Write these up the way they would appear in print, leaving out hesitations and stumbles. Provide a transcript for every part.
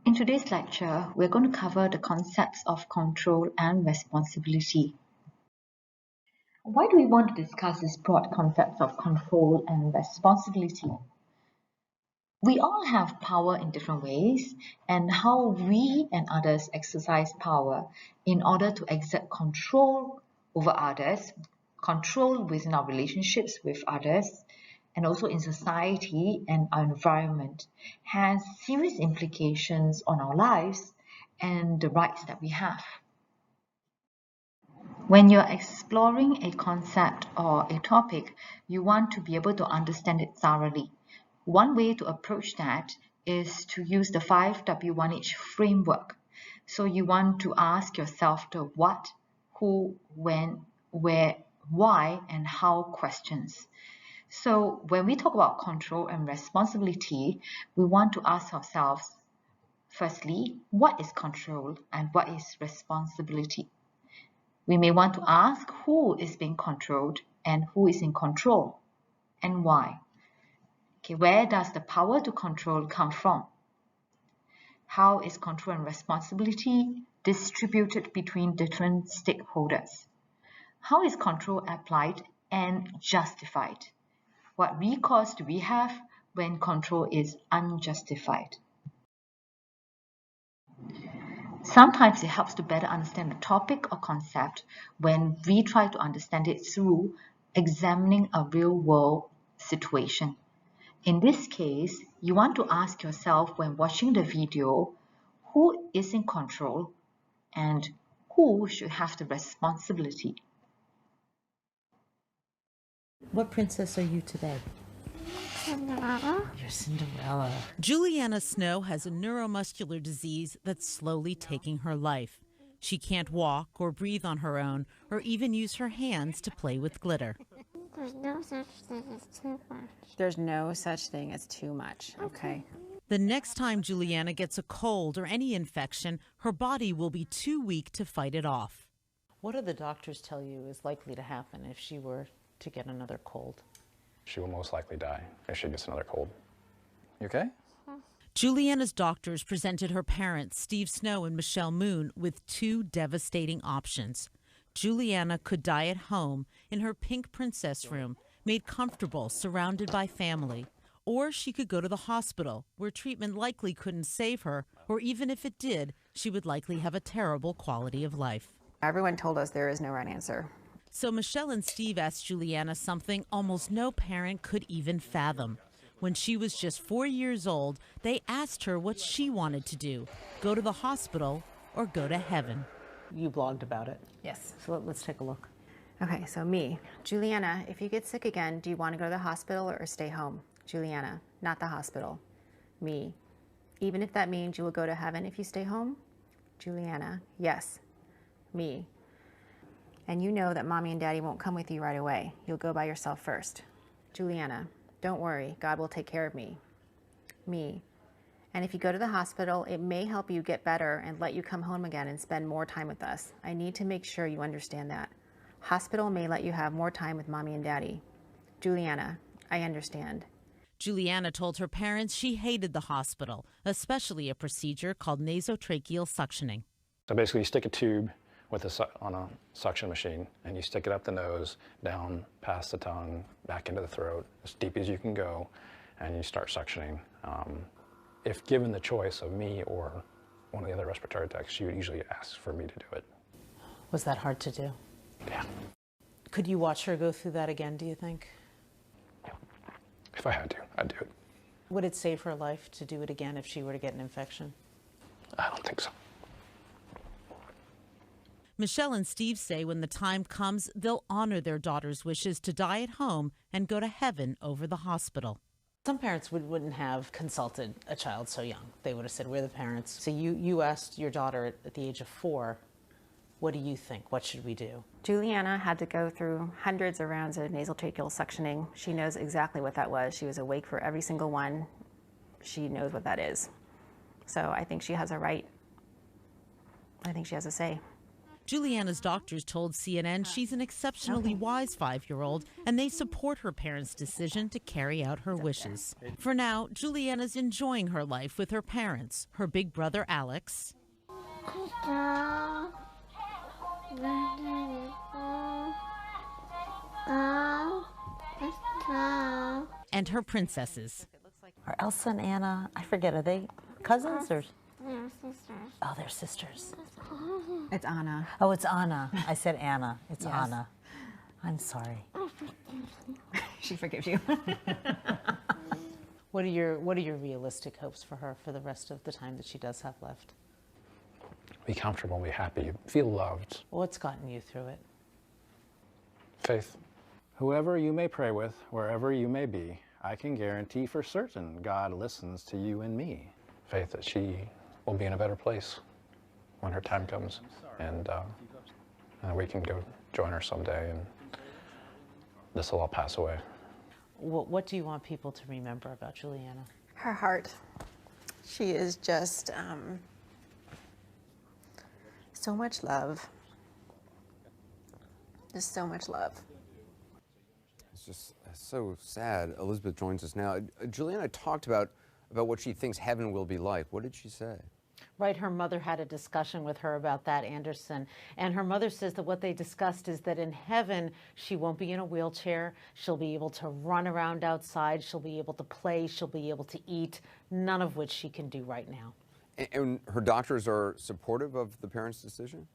In today's lecture, we're going to cover the concepts of control and responsibility. Why do we want to discuss these broad concepts of control and responsibility? We all have power in different ways, and how we and others exercise power in order to exert control over others, control within our relationships with others, and also in society and our environment has serious implications on our lives and the rights that we have. When you're exploring a concept or a topic, you want to be able to understand it thoroughly. One way to approach that is to use the 5W1H framework. So you want to ask yourself the what, who, when, where, why, and how questions. So when we talk about control and responsibility, we want to ask ourselves, firstly, what is control and what is responsibility? We may want to ask who is being controlled and who is in control and why. Okay, where does the power to control come from? How is control and responsibility distributed between different stakeholders? How is control applied and justified? What recourse do we have when control is unjustified? Sometimes it helps to better understand a topic or concept when we try to understand it through examining a real-world situation. In this case, you want to ask yourself when watching the video, who is in control and who should have the responsibility? What princess are you today? Cinderella. You're Cinderella. Juliana Snow has a neuromuscular disease that's slowly taking her life. She can't walk or breathe on her own or even use her hands to play with glitter. There's no such thing as too much. There's no such thing as too much, okay? The next time Juliana gets a cold or any infection, her body will be too weak to fight it off. What do the doctors tell you is likely to happen if she were to get another cold? She will most likely die if she gets another cold. You okay? Juliana's doctors presented her parents, Steve Snow and Michelle Moon, with two devastating options. Juliana could die at home in her pink princess room, made comfortable, surrounded by family. Or she could go to the hospital, where treatment likely couldn't save her, or even if it did, she would likely have a terrible quality of life. Everyone told us there is no right answer. So Michelle and Steve asked Juliana something almost no parent could even fathom. When she was just 4 years old, they asked her what she wanted to do, go to the hospital or go to heaven. You blogged about it. Yes. So let's take a look. Okay, so me. Juliana, if you get sick again, do you want to go to the hospital or stay home? Juliana, not the hospital. Me. Even if that means you will go to heaven if you stay home? Juliana, yes. Me. And you know that mommy and daddy won't come with you right away. You'll go by yourself first. Juliana, don't worry, God will take care of me. Me. And if you go to the hospital, it may help you get better and let you come home again and spend more time with us. I need to make sure you understand that. Hospital may let you have more time with mommy and daddy. Juliana, I understand. Juliana told her parents she hated the hospital, especially a procedure called nasotracheal suctioning. So basically you stick a tube on a suction machine and you stick it up the nose, down past the tongue, back into the throat, as deep as you can go, and you start suctioning. If given the choice of me or one of the other respiratory techs, she would usually ask for me to do it. Was that hard to do? Yeah. Could you watch her go through that again, do you think? If I had to, I'd do it. Would it save her life to do it again if she were to get an infection? I don't think so. Michelle and Steve say when the time comes, they'll honor their daughter's wishes to die at home and go to heaven over the hospital. Some parents wouldn't have consulted a child so young. They would have said, we're the parents. So you asked your daughter at the age of 4, what do you think? What should we do? Juliana had to go through hundreds of rounds of nasotracheal suctioning. She knows exactly what that was. She was awake for every single one. She knows what that is. So I think she has a right. I think she has a say. Juliana's doctors told CNN she's an exceptionally wise 5-year-old, and they support her parents' decision to carry out her wishes. For now, Juliana's enjoying her life with her parents, her big brother Alex, and her princesses. Are Elsa and Anna, I forget, are they cousins or? They're sisters. Oh, they're sisters. It's Anna. Oh, it's Anna. I said Anna. It's Yes. Anna. I'm sorry. She forgives you. What are your realistic hopes for her for the rest of the time that she does have left? Be comfortable, be happy, feel loved. What's gotten you through it? Faith. Whoever you may pray with, wherever you may be, I can guarantee for certain God listens to you and me. Faith that she will be in a better place when her time comes, and we can go join her someday, and this will all pass away. What do you want people to remember about Juliana? Her heart. She is just so much love. Just so much love. It's just so sad. Elizabeth joins us now. Juliana talked about what she thinks heaven will be like. What did she say? Right, her mother had a discussion with her about that, Anderson, and her mother says that what they discussed is that in heaven she won't be in a wheelchair, she'll be able to run around outside, she'll be able to play, she'll be able to eat, none of which she can do right now. And her doctors are supportive of the parents' decision?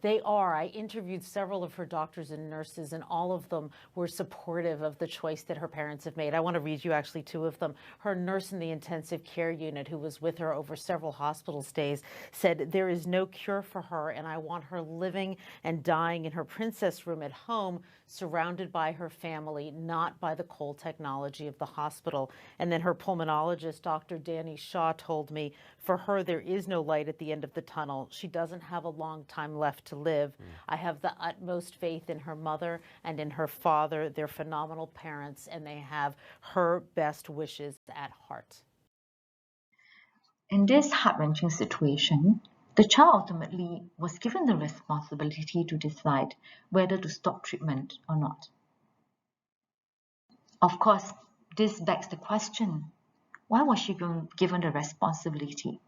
They are. I interviewed several of her doctors and nurses, and all of them were supportive of the choice that her parents have made. I want to read you actually two of them. Her nurse in the intensive care unit, who was with her over several hospital stays, said, "There is no cure for her, and I want her living and dying in her princess room at home, surrounded by her family, not by the cold technology of the hospital." And then her pulmonologist, Dr. Danny Shaw, told me, "For her, there is no light at the end of the tunnel. She doesn't have a long time left to live. I have the utmost faith in her mother and in her father. They're phenomenal parents, and they have her best wishes at heart." In this heart-wrenching situation, the child ultimately was given the responsibility to decide whether to stop treatment or not. Of course, this begs the question, why was she given the responsibility?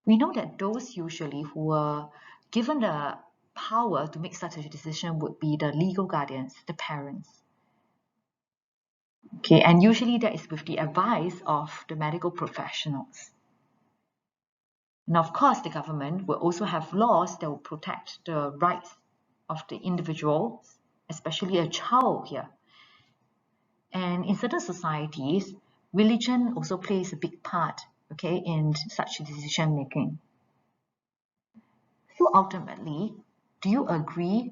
We know that those usually who were given the power to make such a decision would be the legal guardians, the parents. Okay, and usually that is with the advice of the medical professionals. And of course, the government will also have laws that will protect the rights of the individuals, especially a child here. And in certain societies, religion also plays a big part, okay, in such decision making. So ultimately, do you agree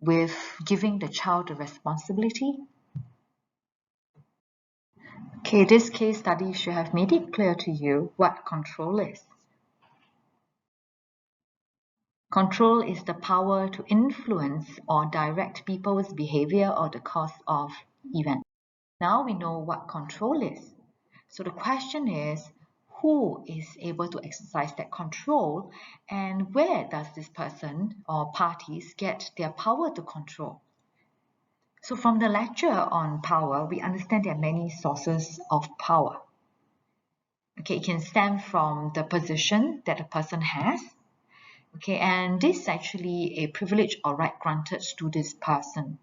with giving the child the responsibility? Okay, this case study should have made it clear to you what control is. Control is the power to influence or direct people's behavior or the course of events. Now we know what control is. So the question is, who is able to exercise that control, and where does this person or parties get their power to control? So from the lecture on power, we understand there are many sources of power. Okay, it can stem from the position that a person has. Okay, and this is actually a privilege or right granted to this person.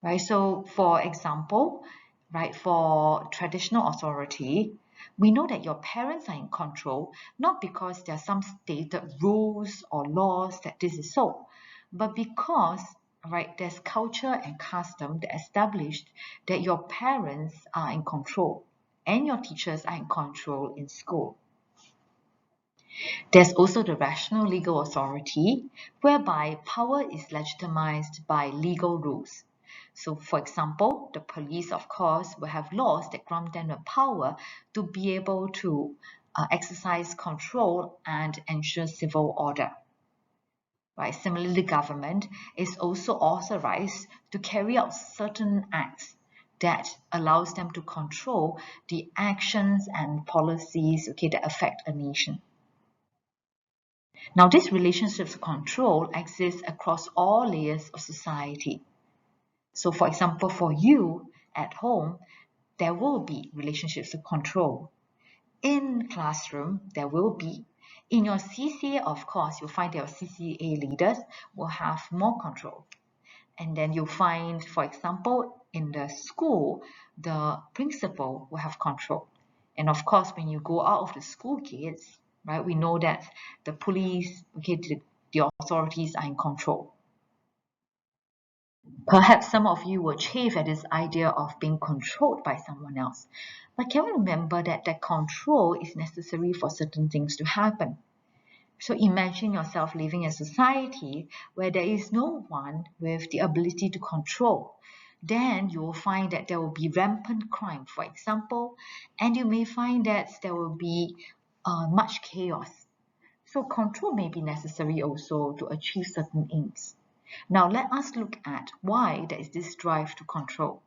Right, so for example, right, for traditional authority, we know that your parents are in control, not because there are some stated rules or laws that this is so, but because, right, there's culture and custom that established that your parents are in control and your teachers are in control in school. There's also the rational legal authority, whereby power is legitimized by legal rules. So, for example, the police, of course, will have laws that grant them the power to be able to exercise control and ensure civil order. Right? Similarly, the government is also authorized to carry out certain acts that allows them to control the actions and policies, okay, that affect a nation. Now, these relationships of control exist across all layers of society. So, for example, for you at home, there will be relationships of control. In classroom, there will be. In your CCA, of course, you'll find that your CCA leaders will have more control. And then you'll find, for example, in the school, the principal will have control. And of course, when you go out of the school gates, right, we know that the police, okay, the authorities are in control. Perhaps some of you will chafe at this idea of being controlled by someone else. But can we remember that that control is necessary for certain things to happen? So imagine yourself living in a society where there is no one with the ability to control. Then you will find that there will be rampant crime, for example, and you may find that there will be much chaos. So control may be necessary also to achieve certain aims. Now let us look at why there is this drive to control.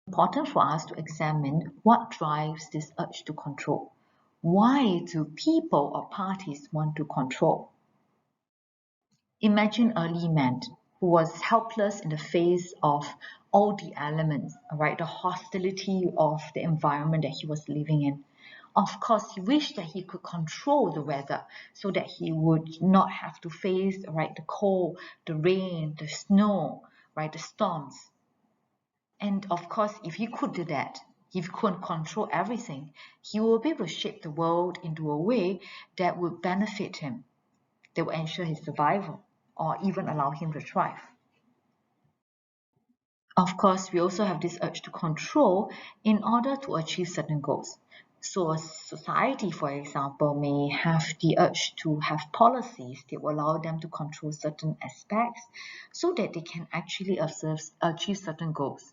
It's important for us to examine what drives this urge to control. Why do people or parties want to control? Imagine early man who was helpless in the face of all the elements, right? The hostility of the environment that he was living in. Of course, he wished that he could control the weather so that he would not have to face, right, the cold, the rain, the snow, right, the storms. And of course, if he could do that, if he could control everything, he will be able to shape the world into a way that would benefit him, that will ensure his survival, or even allow him to thrive. Of course, we also have this urge to control in order to achieve certain goals. So a society, for example, may have the urge to have policies that will allow them to control certain aspects so that they can actually achieve certain goals.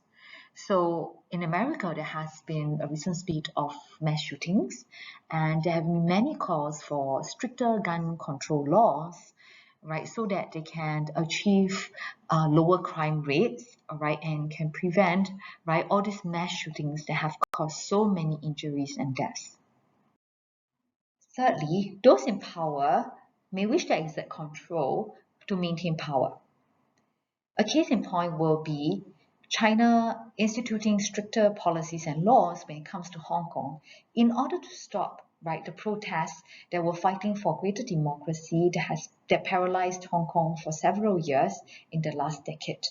So in America, there has been a recent spate of mass shootings, and there have been many calls for stricter gun control laws, right, so that they can achieve lower crime rates, right, and can prevent, right, all these mass shootings that have caused so many injuries and deaths. Thirdly, those in power may wish to exert control to maintain power. A case in point will be China instituting stricter policies and laws when it comes to Hong Kong in order to stop, right, the protests that were fighting for greater democracy that paralyzed Hong Kong for several years in the last decade.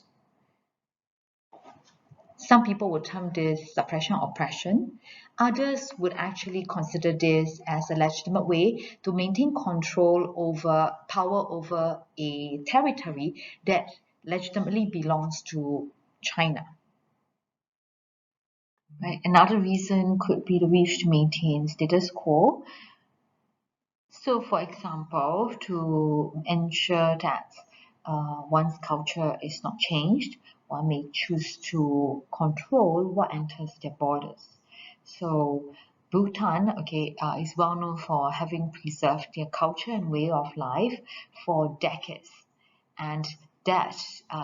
Some people would term this suppression oppression. Others would actually consider this as a legitimate way to maintain power over a territory that legitimately belongs to China. Right? Another reason could be the wish to maintain status quo. So, for example, to ensure that one's culture is not changed, one may choose to control what enters their borders. So, Bhutan, is well known for having preserved their culture and way of life for decades, and that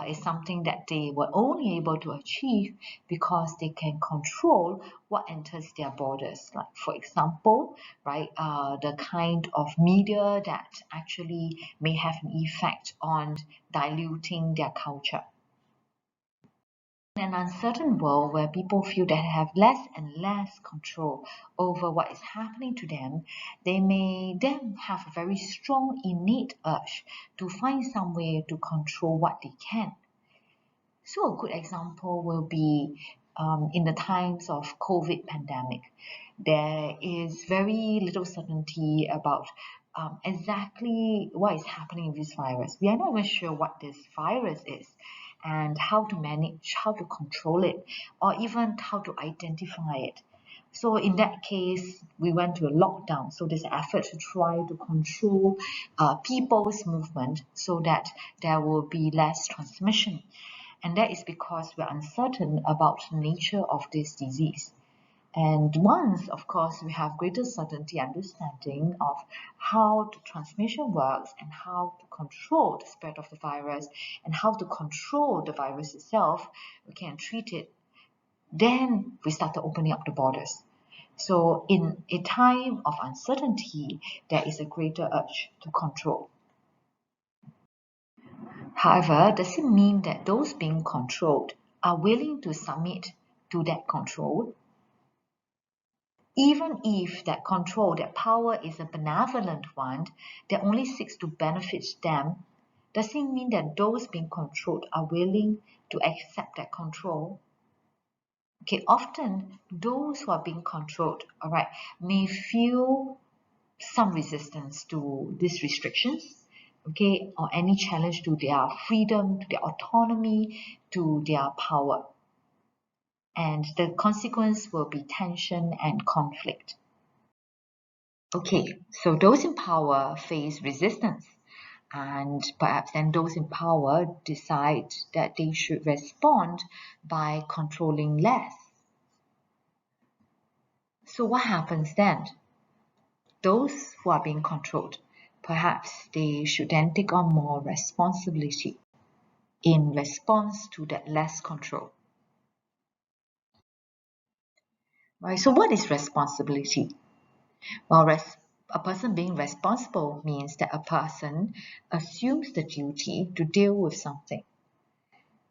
is something that they were only able to achieve because they can control what enters their borders. Like, for example, right, the kind of media that actually may have an effect on diluting their culture. In an uncertain world where people feel that they have less and less control over what is happening to them, they may then have a very strong innate urge to find some way to control what they can. So a good example will be in the times of COVID pandemic. There is very little certainty about exactly what is happening with this virus. We are not even sure what this virus is and how to manage, how to control it, or even how to identify it. So in that case, we went to a lockdown. So this effort to try to control people's movement so that there will be less transmission. And that is because we're uncertain about the nature of this disease. And once, of course, we have greater certainty, understanding of how the transmission works and how to control the spread of the virus and how to control the virus itself, we can treat it. Then we started opening up the borders. So in a time of uncertainty, there is a greater urge to control. However, does it mean that those being controlled are willing to submit to that control? Even if that control, that power is a benevolent one that only seeks to benefit them, does it mean that those being controlled are willing to accept that control? Okay, often those who are being controlled, all right, may feel some resistance to these restrictions, okay, or any challenge to their freedom, to their autonomy, to their power. And the consequence will be tension and conflict. Okay, so those in power face resistance, and perhaps then those in power decide that they should respond by controlling less. So what happens then? Those who are being controlled, perhaps they should then take on more responsibility in response to that less control. Right, so what is responsibility? Well, a person being responsible means that a person assumes the duty to deal with something.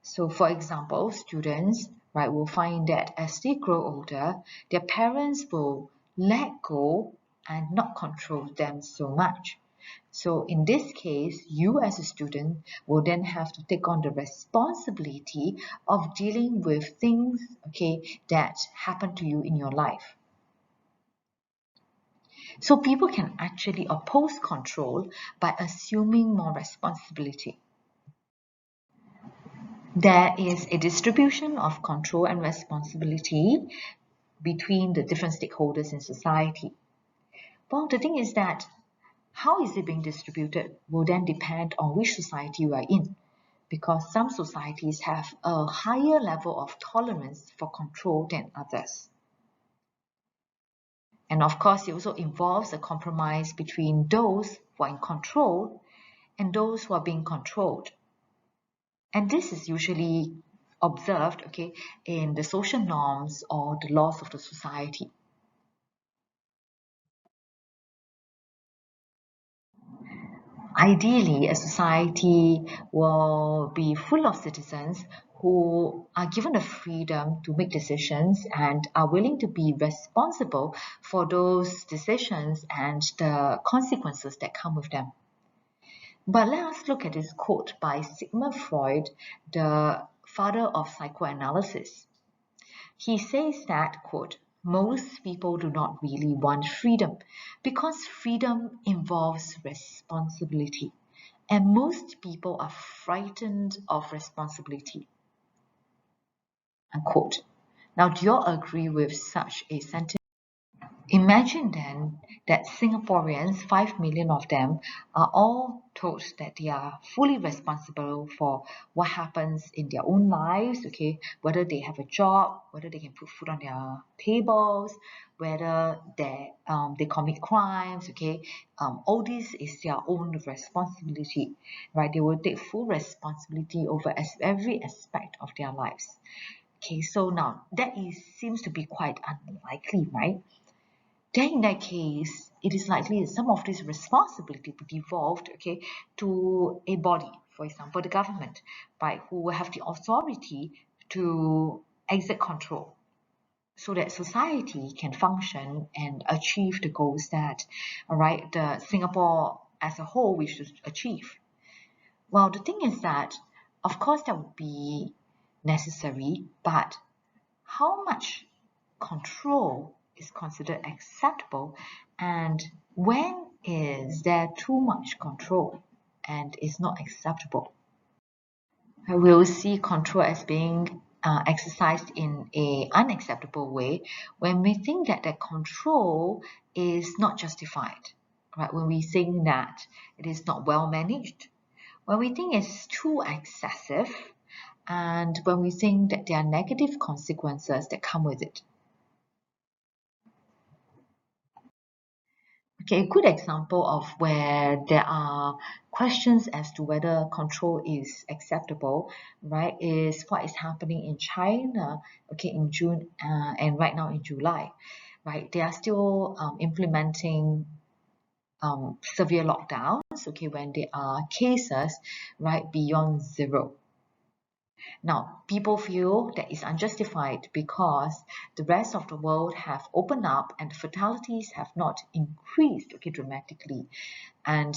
So for example, students, right, will find that as they grow older, their parents will let go and not control them so much. So in this case, you as a student will then have to take on the responsibility of dealing with things, okay, that happen to you in your life. So people can actually oppose control by assuming more responsibility. There is a distribution of control and responsibility between the different stakeholders in society. Well, the thing is that how is it being distributed will then depend on which society you are in, because some societies have a higher level of tolerance for control than others. And of course, it also involves a compromise between those who are in control and those who are being controlled. And this is usually observed, okay, in the social norms or the laws of the society. Ideally, a society will be full of citizens who are given the freedom to make decisions and are willing to be responsible for those decisions and the consequences that come with them. But let us look at this quote by Sigmund Freud, the father of psychoanalysis. He says that, quote, most people do not really want freedom because freedom involves responsibility, and most people are frightened of responsibility, unquote. Now, do you all agree with such a sentence? Imagine then that Singaporeans, 5 million of them, are all told that they are fully responsible for what happens in their own lives, okay, whether they have a job, whether they can put food on their tables, whether they commit crimes, okay, all this is their own responsibility, right? They will take full responsibility over every aspect of their lives. Okay, so now that seems to be quite unlikely, right? Then in that case, it is likely that some of this responsibility will devolved, okay, to a body, for example, the government, right, who will have the authority to exert control so that society can function and achieve the goals that, all right, the Singapore as a whole wishes to achieve. Well, the thing is that, of course, that would be necessary, but how much control is considered acceptable, and when is there too much control and is not acceptable? We'll see control as being exercised in an unacceptable way when we think that the control is not justified, right? When we think that it is not well managed, when we think it's too excessive, and when we think that there are negative consequences that come with it. Okay, a good example of where there are questions as to whether control is acceptable, right, is what is happening in China, okay, in June and right now in July. right? They are still implementing severe lockdowns, okay, when there are cases, right, beyond 0. Now, people feel that is unjustified because the rest of the world have opened up and the fatalities have not increased, okay, dramatically. And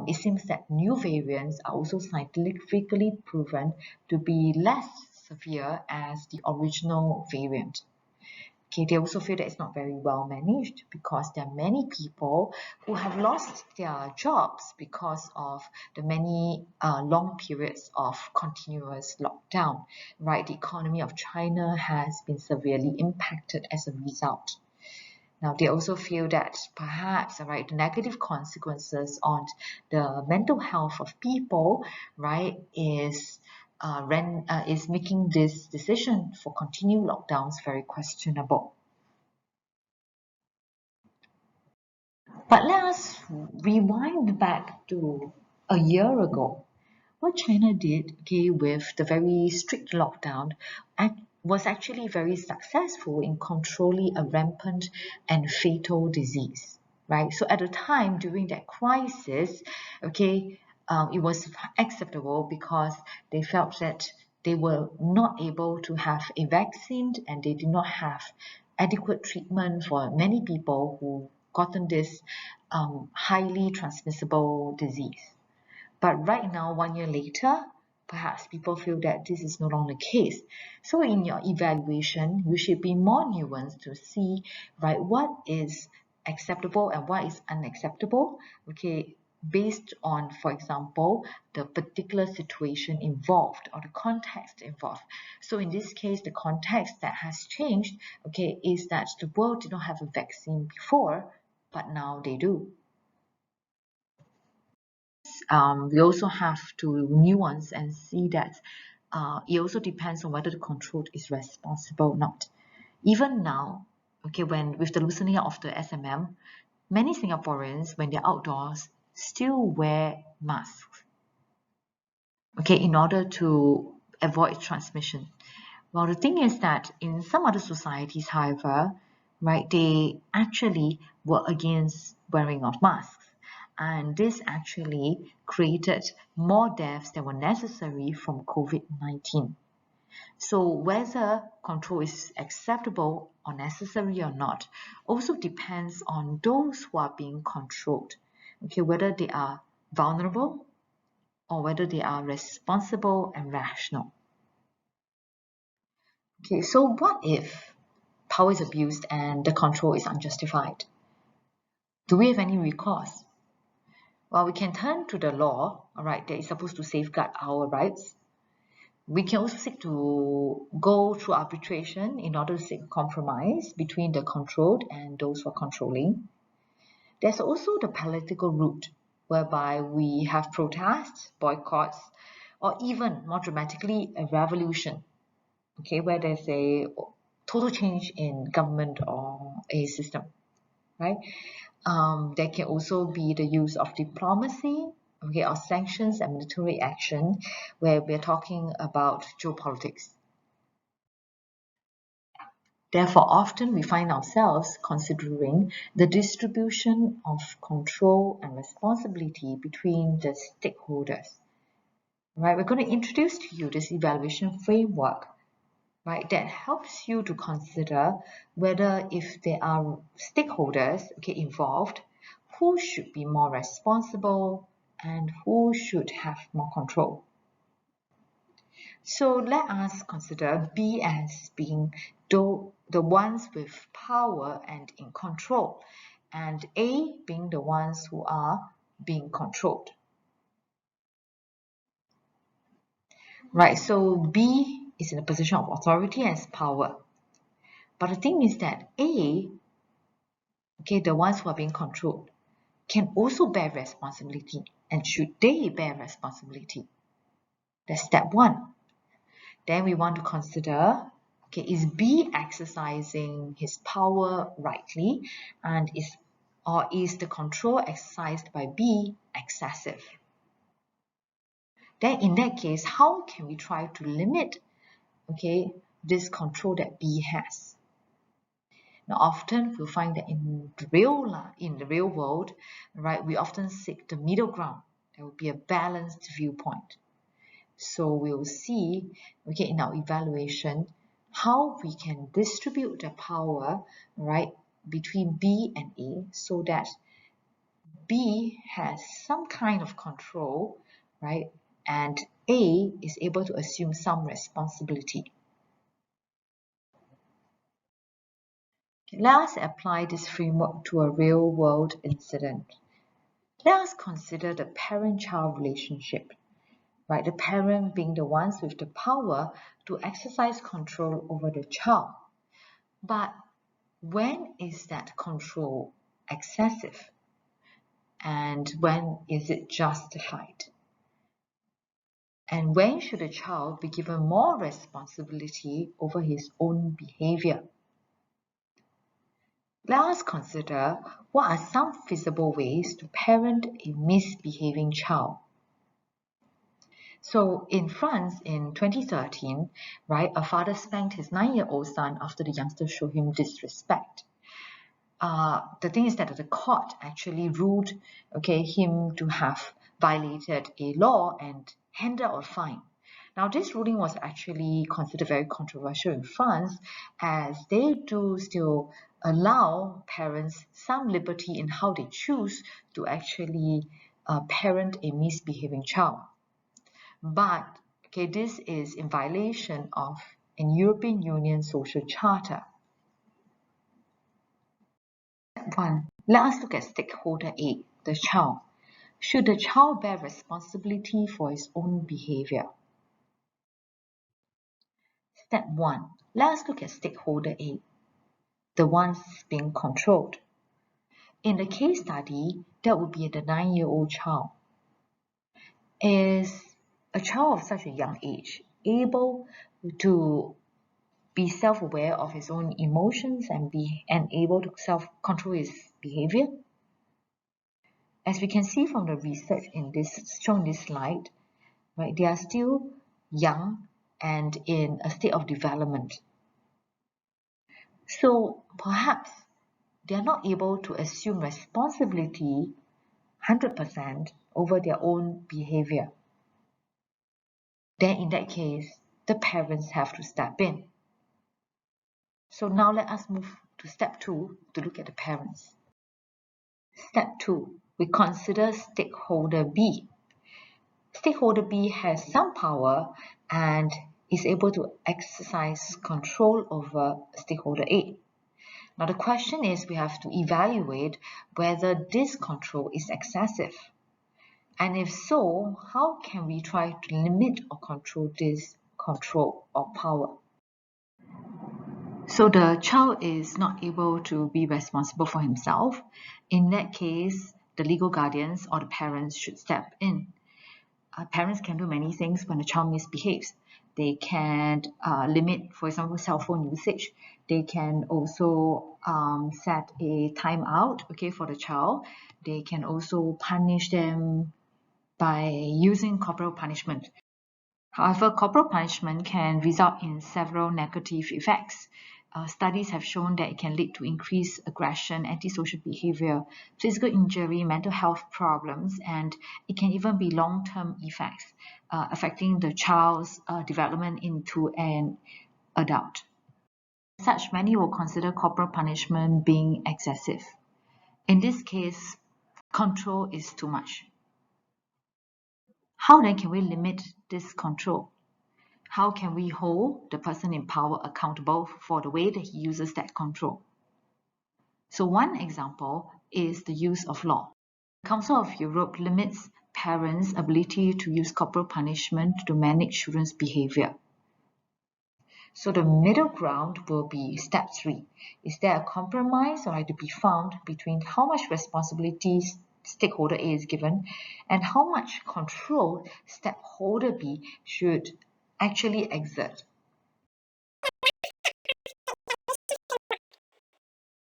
it seems that new variants are also scientifically proven to be less severe as the original variant. Okay, they also feel that it's not very well managed because there are many people who have lost their jobs because of the many long periods of continuous lockdown, right? The economy of China has been severely impacted as a result. Now, they also feel that perhaps, right, the negative consequences on the mental health of people, right, is making this decision for continued lockdowns very questionable. But let us rewind back to a year ago. What China did, okay, with the very strict lockdown was actually very successful in controlling a rampant and fatal disease, right? So at the time during that crisis, okay, it was acceptable because they felt that they were not able to have a vaccine and they did not have adequate treatment for many people who gotten this highly transmissible disease. But right now, 1 year later, perhaps people feel that this is no longer the case. So in your evaluation, you should be more nuanced to see, right, what is acceptable and what is unacceptable, okay, based on, for example, the particular situation involved or the context involved. So in this case, the context that has changed, okay, is that the world did not have a vaccine before, but now they do. We also have to nuance and see that it also depends on whether the control is responsible or not. Even now, okay, when with the loosening of the SMM, many Singaporeans, when they're outdoors, still wear masks, okay, in order to avoid transmission. Well, the thing is that in some other societies, however, right, they actually were against wearing of masks. And this actually created more deaths than were necessary from COVID-19. So whether control is acceptable or necessary or not also depends on those who are being controlled. Okay, whether they are vulnerable or whether they are responsible and rational. Okay, so what if power is abused and the control is unjustified? Do we have any recourse? Well, we can turn to the law, all right, that is supposed to safeguard our rights. We can also seek to go through arbitration in order to seek compromise between the controlled and those who are controlling. There's also the political route, whereby we have protests, boycotts, or even more dramatically, a revolution, okay, where there's a total change in government or a system, right? There can also be the use of diplomacy, okay, or sanctions and military action, where we're talking about geopolitics. Therefore, often we find ourselves considering the distribution of control and responsibility between the stakeholders. Right, we're going to introduce to you this evaluation framework, right, that helps you to consider whether if there are stakeholders, okay, involved, who should be more responsible and who should have more control. So let us consider B as being the ones with power and in control, and A being the ones who are being controlled. Right, so B is in a position of authority and power. But the thing is that A, okay, the ones who are being controlled, can also bear responsibility. And should they bear responsibility? That's step 1. Then we want to consider, okay, is B exercising his power rightly, and is the control exercised by B excessive? Then in that case, how can we try to limit, okay, this control that B has? Now, often we'll find that in the real world, right, we often seek the middle ground. There will be a balanced viewpoint. So we'll see, okay, in our evaluation, how we can distribute the power, right, between B and A so that B has some kind of control, right, and A is able to assume some responsibility. Okay, let us apply this framework to a real-world incident. Let us consider the parent-child relationship, right? The parent being the ones with the power to exercise control over the child. But when is that control excessive? And when is it justified? And when should a child be given more responsibility over his own behavior? Let us consider what are some feasible ways to parent a misbehaving child. So in France in 2013, right, a father spanked his 9-year-old son after the youngster showed him disrespect. The thing is that the court actually ruled, okay, him to have violated a law and handed out a fine. Now, this ruling was actually considered very controversial in France, as they do still allow parents some liberty in how they choose to actually parent a misbehaving child. But okay, this is in violation of an European Union Social Charter. One, let us look at stakeholder A, the child. Should the child bear responsibility for his own behavior? Step 1. Let us look at stakeholder A, the ones being controlled. In the case study, that would be the 9-year-old child. Is a child of such a young age able to be self-aware of his own emotions and able to self-control his behavior? As we can see from the research shown in this slide, right, they are still young and in a state of development. So perhaps they are not able to assume responsibility 100% over their own behavior. Then in that case, the parents have to step in. So now let us move to step 2 to look at the parents. Step 2, we consider stakeholder B. Stakeholder B has some power and is able to exercise control over stakeholder A. Now the question is, we have to evaluate whether this control is excessive. And if so, how can we try to limit or control this control or power? So the child is not able to be responsible for himself. In that case, the legal guardians or the parents should step in. Parents can do many things when a child misbehaves. They can limit, for example, cell phone usage. They can also set a timeout, okay, for the child. They can also punish them by using corporal punishment. However, corporal punishment can result in several negative effects. Studies have shown that it can lead to increased aggression, antisocial behavior, physical injury, mental health problems, and it can even be long-term effects affecting the child's development into an adult. As such, many will consider corporal punishment being excessive. In this case, control is too much. How then can we limit this control? How can we hold the person in power accountable for the way that he uses that control? So one example is the use of law. The Council of Europe limits parents' ability to use corporal punishment to manage children's behavior. So the middle ground will be step 3. Is there a compromise or to be found between how much responsibilities stakeholder A is given and how much control stakeholder B should actually exert?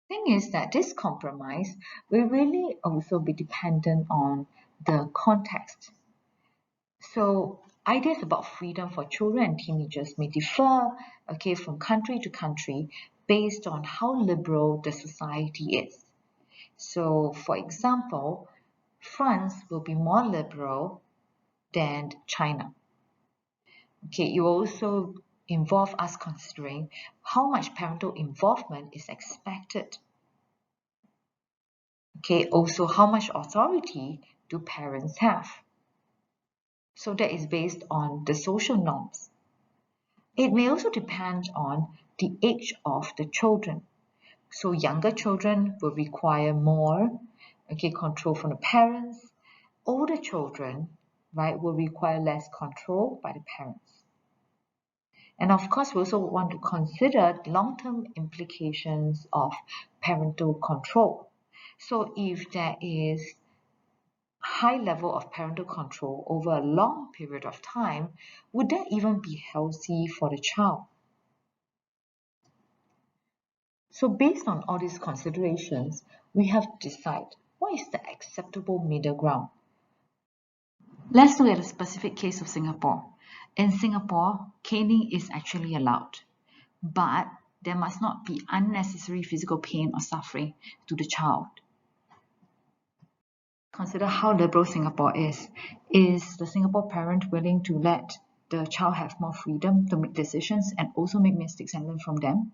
Thing is that this compromise will really also be dependent on the context. So ideas about freedom for children and teenagers may differ, okay, from country to country, based on how liberal the society is. So, for example, France will be more liberal than China. Okay, it will also involve us considering how much parental involvement is expected. Okay, also how much authority do parents have? So that is based on the social norms. It may also depend on the age of the children. So younger children will require more, control from the parents. Older children, right, will require less control by the parents. And of course, we also want to consider long-term implications of parental control. So if there is high level of parental control over a long period of time, would that even be healthy for the child? So based on all these considerations, we have to decide what is the acceptable middle ground. Let's look at a specific case of Singapore. In Singapore, caning is actually allowed, but there must not be unnecessary physical pain or suffering to the child. Consider how liberal Singapore is. Is the Singapore parent willing to let the child have more freedom to make decisions and also make mistakes and learn from them?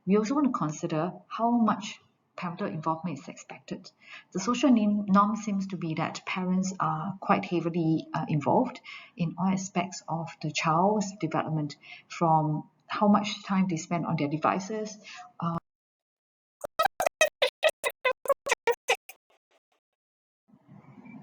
We also want to consider how much parental involvement is expected. The social norm seems to be that parents are quite heavily involved in all aspects of the child's development, from how much time they spend on their devices,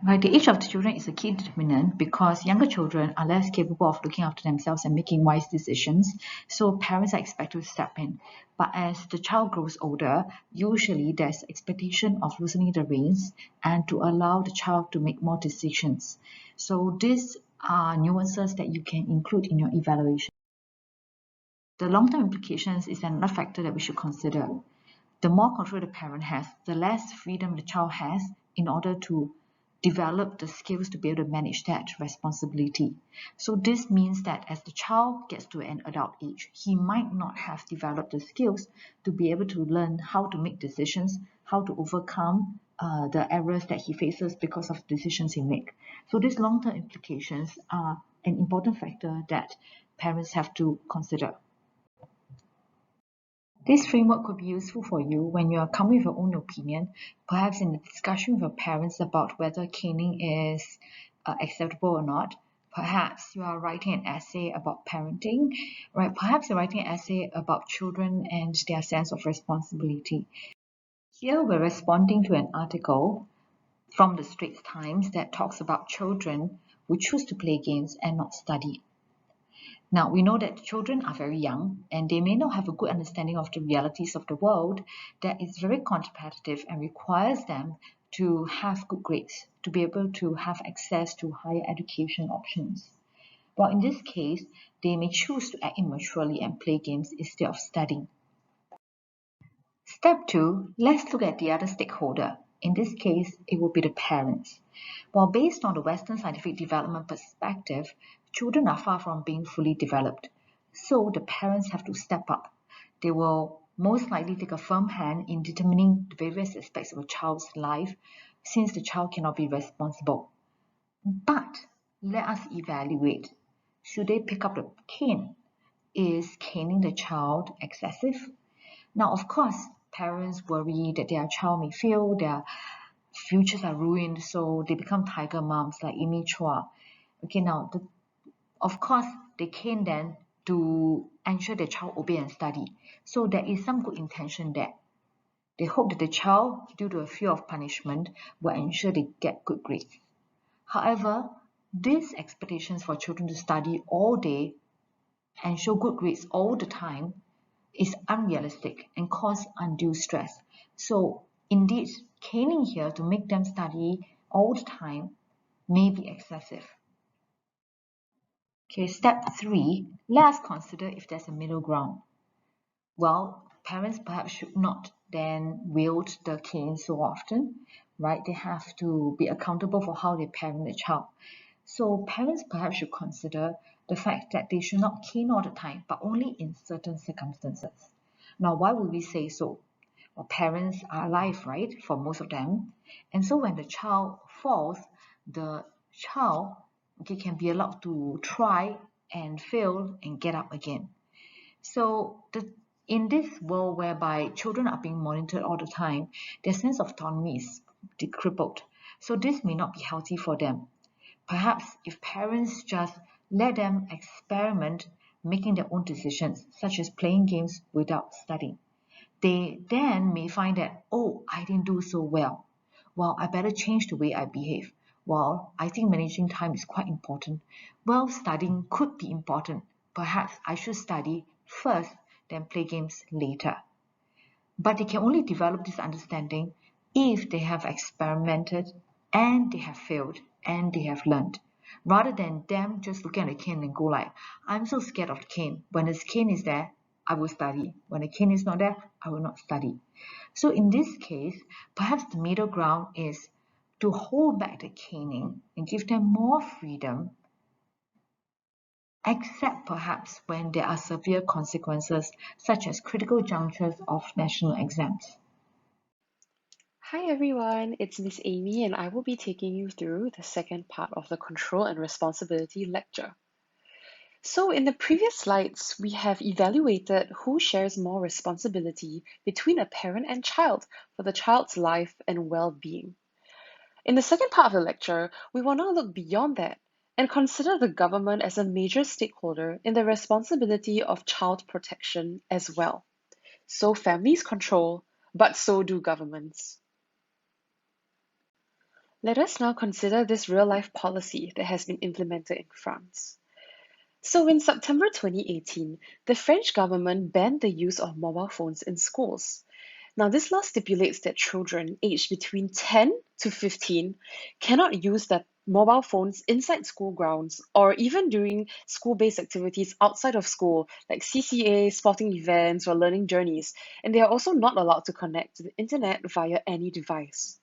Right, the age of the children is a key determinant because younger children are less capable of looking after themselves and making wise decisions, so parents are expected to step in. But as the child grows older, usually there's expectation of loosening the reins and to allow the child to make more decisions. So these are nuances that you can include in your evaluation. The long-term implications is another factor that we should consider. The more control the parent has, the less freedom the child has in order to develop the skills to be able to manage that responsibility. So this means that as the child gets to an adult age, he might not have developed the skills to be able to learn how to make decisions, how to overcome the errors that he faces because of the decisions he makes. So these long-term implications are an important factor that parents have to consider. This framework could be useful for you when you are coming with your own opinion, perhaps in a discussion with your parents about whether caning is acceptable or not. Perhaps you are writing an essay about parenting, right? Perhaps you're writing an essay about children and their sense of responsibility. Here we're responding to an article from the Straits Times that talks about children who choose to play games and not study. Now, we know that children are very young and they may not have a good understanding of the realities of the world that is very competitive and requires them to have good grades, to be able to have access to higher education options. Well, in this case, they may choose to act immaturely and play games instead of studying. Step 2, let's look at the other stakeholder. In this case, it will be the parents. While based on the Western scientific development perspective, children are far from being fully developed. So the parents have to step up. They will most likely take a firm hand in determining the various aspects of a child's life since the child cannot be responsible. But let us evaluate. Should they pick up the cane? Is caning the child excessive? Now, of course, parents worry that their child may fail, their futures are ruined, so they become tiger moms like Amy Chua. Okay, now, of course, they cane then to ensure the child obey and study. So there is some good intention there. They hope that the child, due to a fear of punishment, will ensure they get good grades. However, these expectations for children to study all day and show good grades all the time is unrealistic and cause undue stress. So indeed, caning here to make them study all the time may be excessive. Okay, step 3, let us consider if there's a middle ground. Well, parents perhaps should not then wield the cane so often, right? They have to be accountable for how they parent the child. So parents perhaps should consider the fact that they should not cane all the time, but only in certain circumstances. Now, why would we say so? Well, parents are alive, right, for most of them. And so when the child falls, the child can be allowed to try and fail and get up again. So in this world whereby children are being monitored all the time, their sense of autonomy is crippled. So this may not be healthy for them. Perhaps if parents just let them experiment making their own decisions, such as playing games without studying, they then may find that, oh, I didn't do so well. Well, I better change the way I behave. Well, I think managing time is quite important. Well, studying could be important. Perhaps I should study first, then play games later. But they can only develop this understanding if they have experimented and they have failed and they have learned. Rather than them just looking at the cane and go like, I'm so scared of the cane. When the cane is there, I will study. When the cane is not there, I will not study. So in this case, perhaps the middle ground is to hold back the caning and give them more freedom, except perhaps when there are severe consequences, such as critical junctures of national exams. Hi everyone, it's Miss Amy and I will be taking you through the second part of the Control and Responsibility lecture. So in the previous slides, we have evaluated who shares more responsibility between a parent and child for the child's life and well-being. In the second part of the lecture, we will now look beyond that and consider the government as a major stakeholder in the responsibility of child protection as well. So families control, but so do governments. Let us now consider this real-life policy that has been implemented in France. So in September 2018, the French government banned the use of mobile phones in schools. Now, this law stipulates that children aged between 10 to 15 cannot use their mobile phones inside school grounds or even during school-based activities outside of school, like CCA, sporting events, or learning journeys. And they are also not allowed to connect to the internet via any device.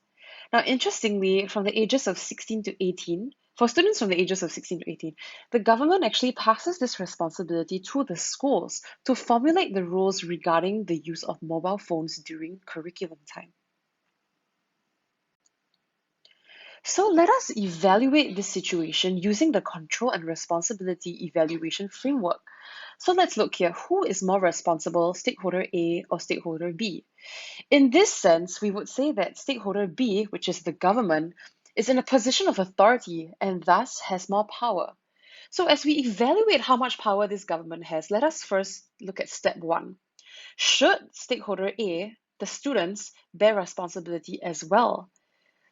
Now, interestingly, from the ages of 16 to 18, for students from the ages of 16 to 18, the government actually passes this responsibility to the schools to formulate the rules regarding the use of mobile phones during curriculum time. So let us evaluate this situation using the Control and Responsibility Evaluation Framework. So let's look here. Who is more responsible, stakeholder A or stakeholder B? In this sense, we would say that stakeholder B, which is the government, is in a position of authority and thus has more power. So as we evaluate how much power this government has, let us first look at step one. Should stakeholder A, the students, bear responsibility as well?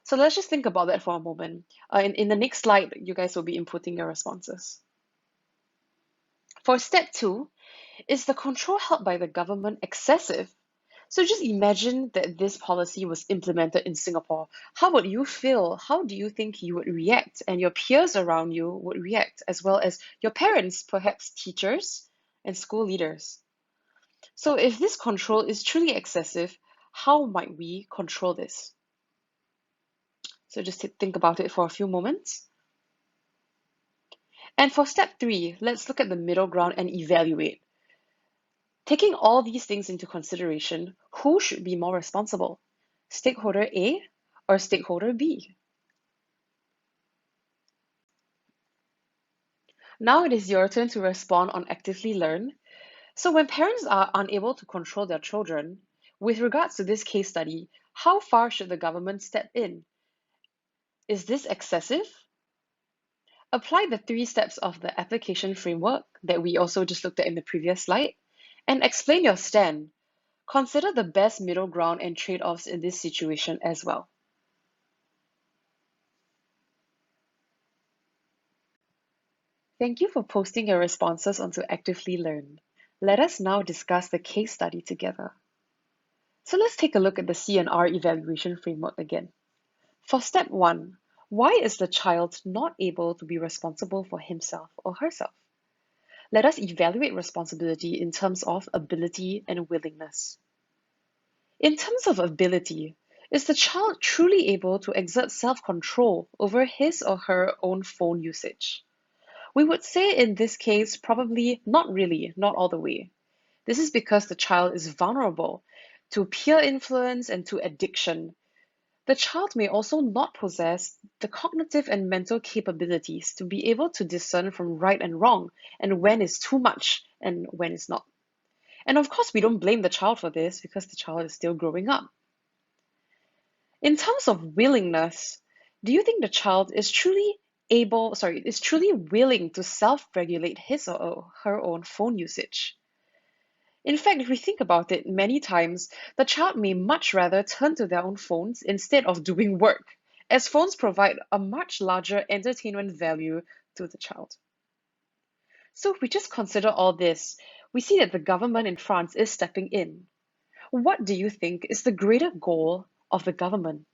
So let's just think about that for a moment. In the next slide, you guys will be inputting your responses. For step two, is the control held by the government excessive? So just imagine that this policy was implemented in Singapore. How would you feel? How do you think you would react? And your peers around you would react, as well as your parents, perhaps teachers and school leaders. So if this control is truly excessive, how might we control this? So just think about it for a few moments. And for step three, let's look at the middle ground and evaluate. Taking all these things into consideration, who should be more responsible? Stakeholder A or stakeholder B? Now it is your turn to respond on Actively Learn. So when parents are unable to control their children, with regards to this case study, how far should the government step in? Is this excessive? Apply the 3 steps of the application framework that we also just looked at in the previous slide, and explain your stand. Consider the best middle ground and trade-offs in this situation as well. Thank you for posting your responses onto Actively Learn. Let us now discuss the case study together. So let's take a look at the CNR evaluation framework again. For step 1, why is the child not able to be responsible for himself or herself? Let us evaluate responsibility in terms of ability and willingness. In terms of ability, is the child truly able to exert self-control over his or her own phone usage? We would say in this case, probably not really, not all the way. This is because the child is vulnerable to peer influence and to addiction. The child may also not possess the cognitive and mental capabilities to be able to discern from right and wrong and when is too much and when is not. And of course, we don't blame the child for this because the child is still growing up. In terms of willingness, do you think the child is truly willing to self-regulate his or her own phone usage? In fact, if we think about it, many times the child may much rather turn to their own phones instead of doing work, as phones provide a much larger entertainment value to the child. So if we just consider all this, we see that the government in France is stepping in. What do you think is the greater goal of the government?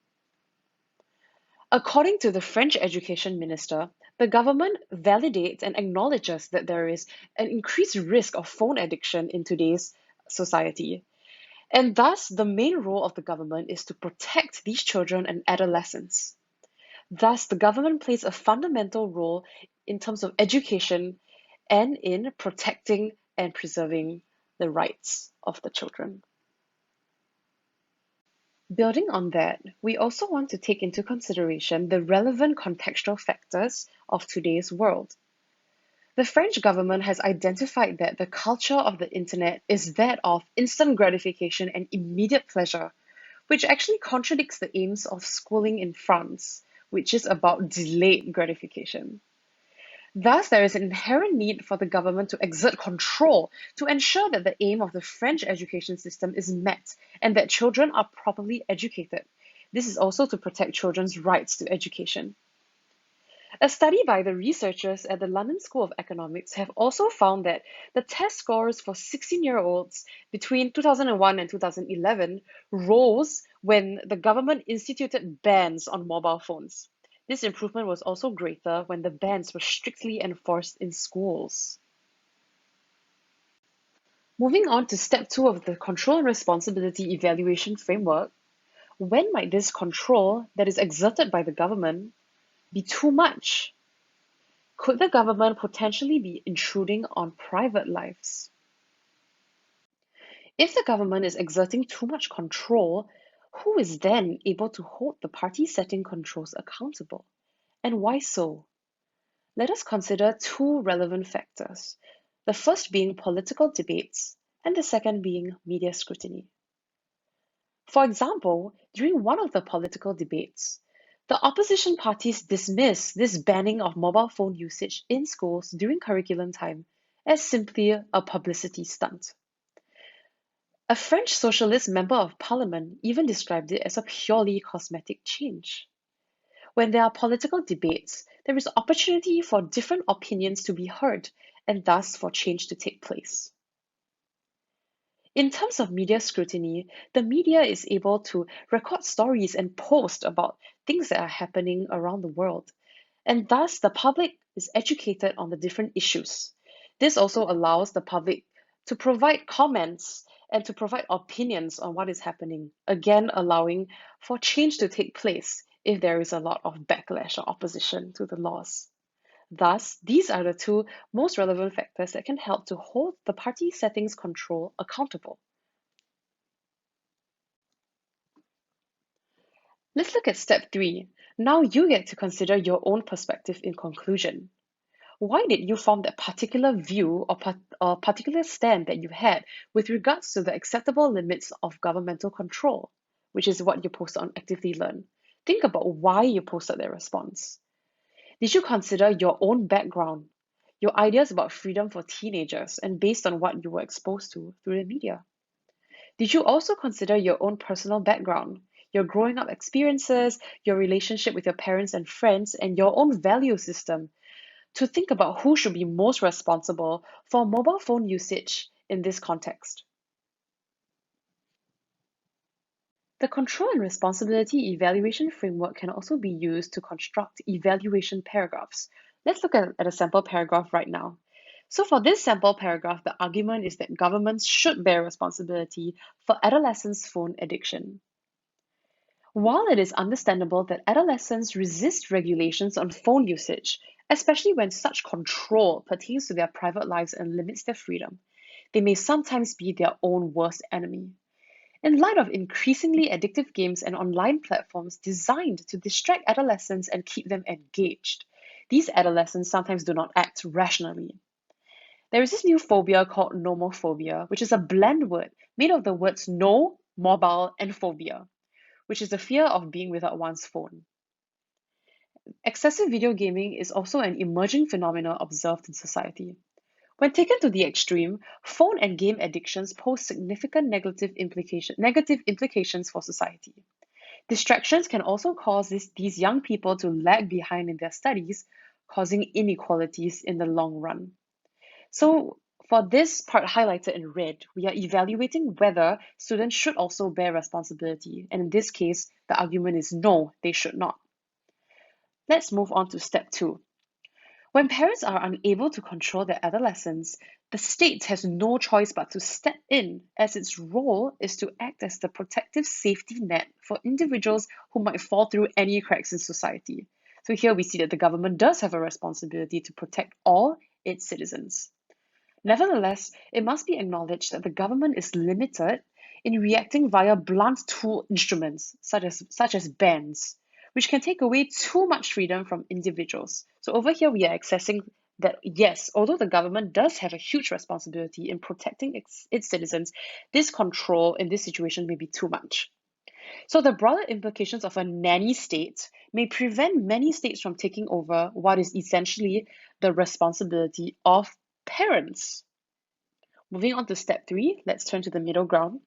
According to the French education minister, the government validates and acknowledges that there is an increased risk of phone addiction in today's society. And thus, the main role of the government is to protect these children and adolescents. Thus, the government plays a fundamental role in terms of education and in protecting and preserving the rights of the children. Building on that, we also want to take into consideration the relevant contextual factors of today's world. The French government has identified that the culture of the internet is that of instant gratification and immediate pleasure, which actually contradicts the aims of schooling in France, which is about delayed gratification. Thus, there is an inherent need for the government to exert control to ensure that the aim of the French education system is met and that children are properly educated. This is also to protect children's rights to education. A study by the researchers at the London School of Economics have also found that the test scores for 16-year-olds between 2001 and 2011 rose when the government instituted bans on mobile phones. This improvement was also greater when the bans were strictly enforced in schools. Moving on to step 2 of the control and responsibility evaluation framework, when might this control that is exerted by the government be too much? Could the government potentially be intruding on private lives? If the government is exerting too much control, who is then able to hold the party setting controls accountable? And why so? Let us consider 2 relevant factors, the first being political debates and the second being media scrutiny. For example, during one of the political debates, the opposition parties dismissed this banning of mobile phone usage in schools during curriculum time as simply a publicity stunt. A French socialist member of parliament even described it as a purely cosmetic change. When there are political debates, there is opportunity for different opinions to be heard and thus for change to take place. In terms of media scrutiny, the media is able to record stories and post about things that are happening around the world, and thus the public is educated on the different issues. This also allows the public to provide comments and to provide opinions on what is happening, again allowing for change to take place if there is a lot of backlash or opposition to the laws. Thus, these are the 2 most relevant factors that can help to hold the party settings control accountable. Let's look at step 3. Now you get to consider your own perspective in conclusion. Why did you form that particular view or particular stand that you had with regards to the acceptable limits of governmental control, which is what you posted on Actively Learn? Think about why you posted that response. Did you consider your own background, your ideas about freedom for teenagers, and based on what you were exposed to through the media? Did you also consider your own personal background, your growing up experiences, your relationship with your parents and friends, and your own value system to think about who should be most responsible for mobile phone usage in this context? The control and responsibility evaluation framework can also be used to construct evaluation paragraphs. Let's look at a sample paragraph right now. So for this sample paragraph, the argument is that governments should bear responsibility for adolescents' phone addiction. While it is understandable that adolescents resist regulations on phone usage, especially when such control pertains to their private lives and limits their freedom, they may sometimes be their own worst enemy. In light of increasingly addictive games and online platforms designed to distract adolescents and keep them engaged, these adolescents sometimes do not act rationally. There is this new phobia called nomophobia, which is a blend word made of the words no, mobile, and phobia, which is the fear of being without one's phone. Excessive video gaming is also an emerging phenomenon observed in society. When taken to the extreme, phone and game addictions pose significant negative implications for society. Distractions can also cause these young people to lag behind in their studies, causing inequalities in the long run. So, for this part highlighted in red, we are evaluating whether students should also bear responsibility. And in this case, the argument is no, they should not. Let's move on to step 2. When parents are unable to control their adolescents, the state has no choice but to step in, as its role is to act as the protective safety net for individuals who might fall through any cracks in society. So here we see that the government does have a responsibility to protect all its citizens. Nevertheless, it must be acknowledged that the government is limited in reacting via blunt tool instruments such as bans, which can take away too much freedom from individuals. So over here we are accessing that yes, although the government does have a huge responsibility in protecting its citizens, this control in this situation may be too much. So the broader implications of a nanny state may prevent many states from taking over what is essentially the responsibility of parents. Moving on to step 3, let's turn to the middle ground.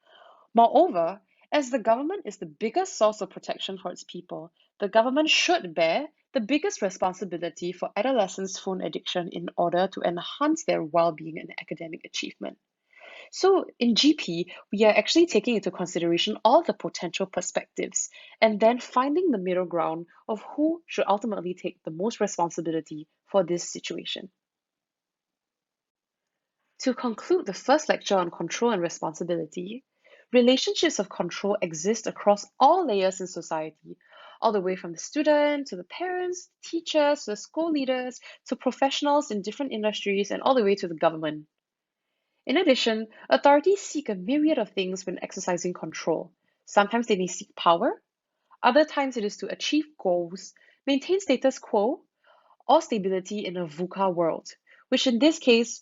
Moreover, as the government is the biggest source of protection for its people, the government should bear the biggest responsibility for adolescents' phone addiction in order to enhance their well-being and academic achievement. So in GP, we are actually taking into consideration all the potential perspectives and then finding the middle ground of who should ultimately take the most responsibility for this situation. To conclude the first lecture on control and responsibility, relationships of control exist across all layers in society, all the way from the student to the parents, teachers, to the school leaders, to professionals in different industries, and all the way to the government. In addition, authorities seek a myriad of things when exercising control. Sometimes they may seek power, other times it is to achieve goals, maintain status quo, or stability in a VUCA world, which in this case,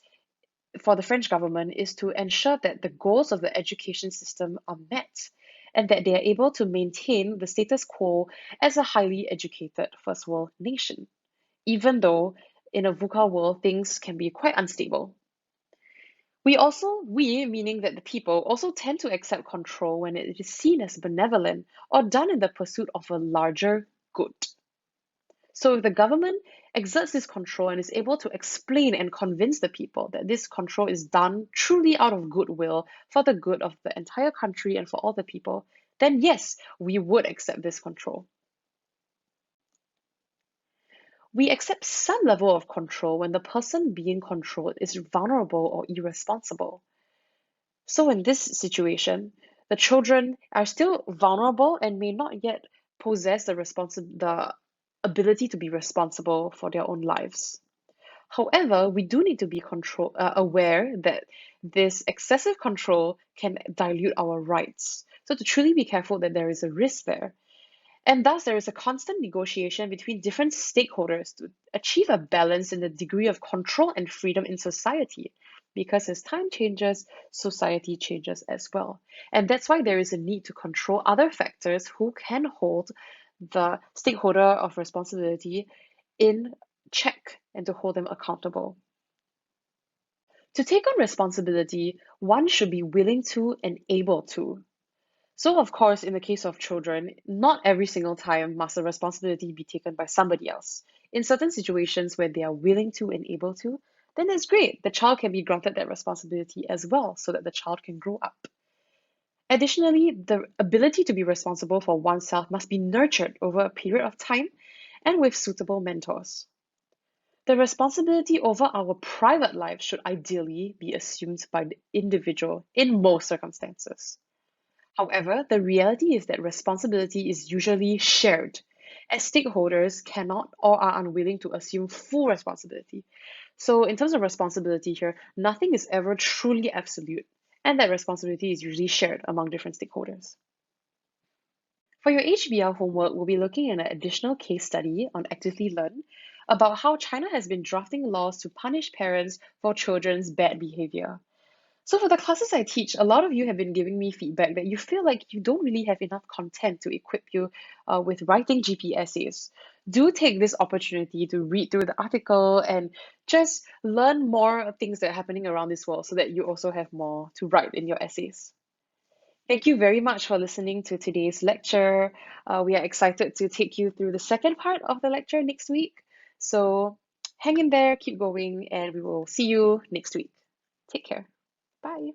for the French government, is to ensure that the goals of the education system are met and that they are able to maintain the status quo as a highly educated first world nation, even though in a VUCA world things can be quite unstable. We, meaning that the people, also tend to accept control when it is seen as benevolent or done in the pursuit of a larger good. So if the government exerts this control and is able to explain and convince the people that this control is done truly out of goodwill for the good of the entire country and for all the people, then yes, we would accept this control. We accept some level of control when the person being controlled is vulnerable or irresponsible. So in this situation, the children are still vulnerable and may not yet possess the ability to be responsible for their own lives. However, we do need to be aware that this excessive control can dilute our rights. So to truly be careful that there is a risk there. And thus, there is a constant negotiation between different stakeholders to achieve a balance in the degree of control and freedom in society. Because as time changes, society changes as well. And that's why there is a need to control other factors who can hold the stakeholder of responsibility in check and to hold them accountable. To take on responsibility, one should be willing to and able to. So of course, in the case of children, not every single time must the responsibility be taken by somebody else. In certain situations where they are willing to and able to, then that's great. The child can be granted that responsibility as well so that the child can grow up. Additionally, the ability to be responsible for oneself must be nurtured over a period of time and with suitable mentors. The responsibility over our private lives should ideally be assumed by the individual in most circumstances. However, the reality is that responsibility is usually shared, as stakeholders cannot or are unwilling to assume full responsibility. So in terms of responsibility here, nothing is ever truly absolute, and that responsibility is usually shared among different stakeholders. For your HBL homework, we'll be looking at an additional case study on Actively Learn about how China has been drafting laws to punish parents for children's bad behavior. So for the classes I teach, a lot of you have been giving me feedback that you feel like you don't really have enough content to equip you with writing GP essays. Do take this opportunity to read through the article and just learn more things that are happening around this world so that you also have more to write in your essays. Thank you very much for listening to today's lecture. We are excited to take you through the second part of the lecture next week. So hang in there, keep going, and we will see you next week. Take care. Bye.